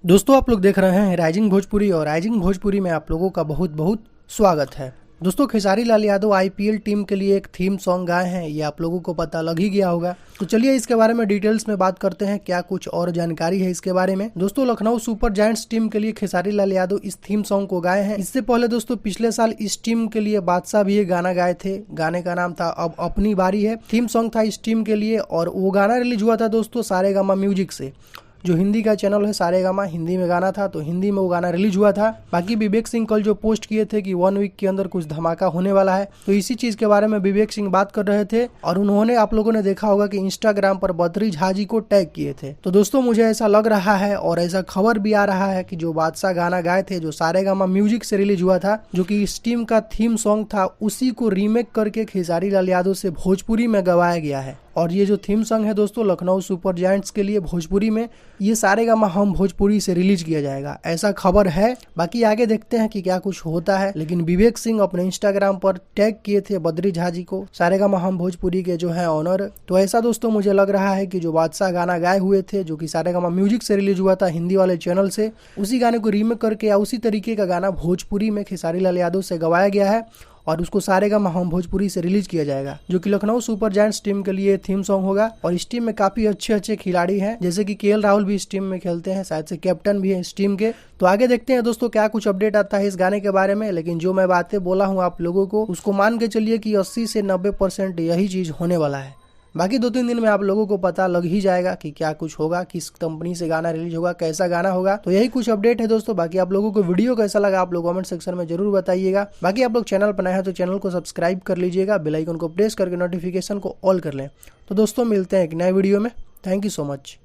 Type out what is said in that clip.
दोस्तों आप लोग देख रहे हैं राइजिंग भोजपुरी और राइजिंग भोजपुरी में आप लोगों का बहुत बहुत स्वागत है। दोस्तों खेसारी लाल यादव आईपीएल टीम के लिए एक थीम सॉन्ग गाए हैं, ये आप लोगों को पता लग ही गया होगा। तो चलिए इसके बारे में डिटेल्स में बात करते हैं, क्या कुछ और जानकारी है इसके बारे में। दोस्तों लखनऊ सुपर जायंट्स टीम के लिए खेसारी लाल यादव इस थीम सॉन्ग को गाए हैं। इससे पहले दोस्तों पिछले साल इस टीम के लिए बादशाह भी ये गाना गाए थे। गाने का नाम था अब अपनी बारी है। थीम सॉन्ग था इस टीम के लिए और वो गाना रिलीज हुआ था दोस्तों सारेगामा म्यूजिक से, जो हिंदी का चैनल है सारेगामा, हिंदी में गाना था तो हिंदी में वो गाना रिलीज हुआ था। बाकी विवेक सिंह कल जो पोस्ट किए थे कि 1 वीक के अंदर कुछ धमाका होने वाला है, तो इसी चीज के बारे में विवेक सिंह बात कर रहे थे और उन्होंने आप लोगों ने देखा होगा कि इंस्टाग्राम पर बद्री झा जी को टैग किए थे। तो दोस्तों मुझे ऐसा लग रहा है और ऐसा खबर भी आ रहा है कि जो बादशाह गाना गाए थे, जो सारेगामा म्यूजिक से रिलीज हुआ था, जो कि इस टीम का थीम सॉन्ग था, उसी को रीमेक करके खेसारी लाल यादव से भोजपुरी में गवाया गया है। और ये जो थीम सॉन्ग है दोस्तों लखनऊ सुपर जायंट्स के लिए भोजपुरी में, ये सारेगामा हम भोजपुरी से रिलीज किया जाएगा, ऐसा खबर है। बाकी आगे देखते हैं कि क्या कुछ होता है। लेकिन विवेक सिंह अपने इंस्टाग्राम पर टैग किए थे बद्री झा जी को, सारेगामा हम भोजपुरी के जो है ऑनर। तो ऐसा दोस्तों मुझे लग रहा है कि जो बादशाह गाना गाए हुए थे, जो कि सारेगामा म्यूजिक से रिलीज हुआ था हिंदी वाले चैनल से, उसी गाने को रीमेक करके या उसी तरीके का गाना भोजपुरी में खेसारी लाल यादव से गवाया गया है और उसको सारेगामा हम भोजपुरी से रिलीज किया जाएगा, जो कि लखनऊ सुपर जायंट्स टीम के लिए थीम सॉन्ग होगा। और इस टीम में काफी अच्छे खिलाड़ी हैं, जैसे कि केएल राहुल भी इस टीम में खेलते हैं, शायद से कैप्टन भी है इस टीम के। तो आगे देखते हैं दोस्तों क्या कुछ अपडेट आता है इस गाने के बारे में। लेकिन जो मैं बातें बोला हूँ आप लोगों को, उसको मान के चलिए कि 80 से 90% यही चीज होने वाला है। बाकी 2-3 दिन में आप लोगों को पता लग ही जाएगा कि क्या कुछ होगा, किस कंपनी से गाना रिलीज होगा, कैसा गाना होगा। तो यही कुछ अपडेट है दोस्तों। बाकी आप लोगों को वीडियो कैसा लगा आप लोग कमेंट सेक्शन में जरूर बताइएगा। बाकी आप लोग चैनल पर नए हैं तो चैनल को सब्सक्राइब कर लीजिएगा, बेल आइकन को प्रेस करके नोटिफिकेशन को ऑल कर लें। तो दोस्तों मिलते हैं एक नए वीडियो में। Thank you so much.